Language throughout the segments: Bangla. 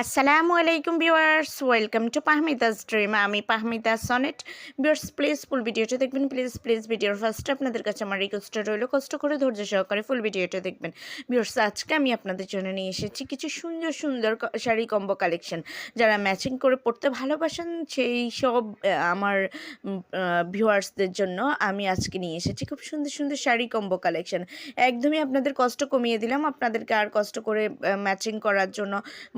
আসসালামু আলাইকুম ভিউয়ার্স, ওয়েলকাম টু পাহমিদাস ড্রিম। আমি পাহমিদা সনেট। ভিউয়ার্স, প্লিজ ফুল ভিডিওটা দেখবেন। প্লিজ ভিডিওর ফার্স্টে আপনাদের কাছে আমার রিকোয়েস্ট রইল, কষ্ট করে ধৈর্য সহকারে ফুল ভিডিওটা দেখবেন। ভিউয়ার্স, আজকে আমি আপনাদের জন্য নিয়ে এসেছি কিছু সুন্দর সুন্দর শাড়ি কম্বো কালেকশন। যারা ম্যাচিং করে পরতে ভালোবাসেন সেই সব আমার ভিউয়ার্সদের জন্য আমি আজকে নিয়ে এসেছি খুব সুন্দর সুন্দর শাড়ি কম্বো কালেকশন। একদমই আপনাদের কষ্ট কমিয়ে দিলাম। আপনাদেরকে আর কষ্ট করে ম্যাচিং করার জন্য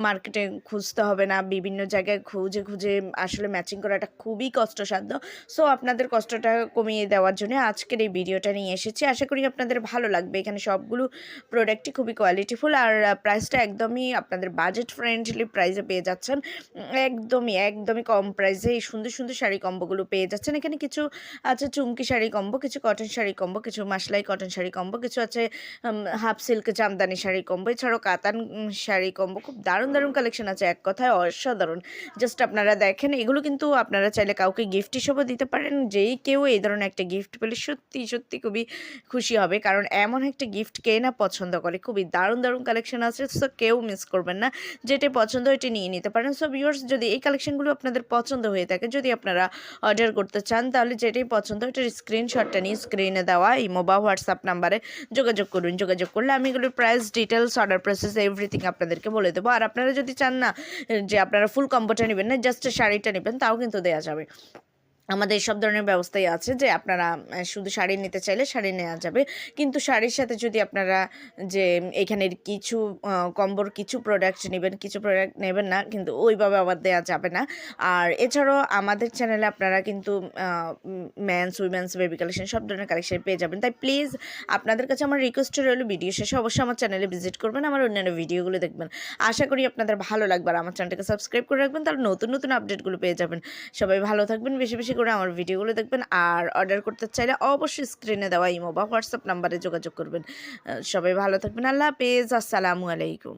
মার্কেটে খুঁজতে হবে না, বিভিন্ন জায়গায় খুঁজে খুঁজে আসলে ম্যাচিং করাটা খুবই কষ্টসাধ্য। সো আপনাদের কষ্টটা কমিয়ে দেওয়ার জন্য আজকের এই ভিডিওটা নিয়ে এসেছি। আশা করি আপনাদের ভালো লাগবে। এখানে সবগুলো প্রোডাক্টই খুবই কোয়ালিটিফুল, আর প্রাইসটা একদমই আপনাদের বাজেট ফ্রেন্ডলি প্রাইসে পেয়ে যাচ্ছেন। একদমই কম প্রাইসে এই সুন্দর সুন্দর শাড়ি কম্বোগুলো পেয়ে যাচ্ছেন। এখানে কিছু আছে চুমকি শাড়ি কম্বো, কিছু কটন শাড়ি কম্বো, কিছু মাসলাই কটন শাড়ি কম্বো, কিছু আছে half silk Jamdani sari combo, এছাড়াও কাতান শাড়ি কম্বো। খুব দারুণ দারুণ কালেকশন আছে, এক কথায় অসাধারণ। জাস্ট আপনারা দেখেন, এগুলো কিন্তু আপনারা চাইলে কাউকে গিফট হিসেবেও দিতে পারেন। যেই কেউ এই ধরনের একটা গিফট পেলে সত্যি খুবই খুশি হবে, কারণ এমন একটা গিফট কে না পছন্দ করে। খুবই দারুণ দারুণ কালেকশন আছে, সো কেউ মিস করবেন না। যেটা পছন্দ ওইটা নিয়ে নিতে পারেন। সো ভিউয়ার্স, যদি এই কালেকশনগুলো আপনাদের পছন্দ হয়ে থাকে, যদি আপনারা অর্ডার করতে চান, তাহলে যেটাই পছন্দ ওইটার স্ক্রিনশটটা নিয়ে স্ক্রিনে দেওয়া ইমো বা হোয়াটসঅ্যাপ নাম্বারে যোগাযোগ করুন। যোগাযোগ করলে আমি এগুলোর price, details, order process everything আপনাদেরকে বলে দেবো। আর আপনারা যদি চান না যে আপনারা ফুল কম্বোটা নেবেন না, জাস্ট শাড়িটা নেবেন, তাও কিন্তু দেওয়া যাবে। আমাদের সব ধরনের ব্যবস্থাই আছে যে আপনারা শুধু শাড়ি নিতে চাইলে শাড়ি নেওয়া যাবে, কিন্তু শাড়ির সাথে যদি আপনারা যে এখানের কিছু কম্বোর কিছু প্রোডাক্ট নেবেন, কিছু প্রোডাক্ট নেবেন না, কিন্তু ওইভাবে আবার দেওয়া যাবে না। আর এছাড়াও আমাদের চ্যানেলে আপনারা কিন্তু মেন্স, উইমেন্স, বেবি কালেকশন সব ধরনের কালেকশন পেয়ে যাবেন। তাই প্লিজ আপনাদের কাছে আমার রিকোয়েস্ট রইল, ভিডিও শেষে অবশ্যই আমার চ্যানেলে ভিজিট করবেন, আমার অন্যান্য ভিডিওগুলো দেখবেন। আশা করি আপনাদের ভালো লাগবে, আর আমার চ্যানেলটাকে সাবস্ক্রাইব করে রাখবেন, তাহলে নতুন নতুন আপডেটগুলো পেয়ে যাবেন। সবাই ভালো থাকবেন, বেশি বেশি করে আমার ভিডিওগুলো দেখবেন। আর অর্ডার করতে চাইলে অবশ্যই স্ক্রিনে দেওয়া ইমো বা হোয়াটসঅ্যাপ নাম্বারে যোগাযোগ করবেন। সবাই ভালো থাকবেন। আল্লাহ হাফেজ। আসসালামু আলাইকুম।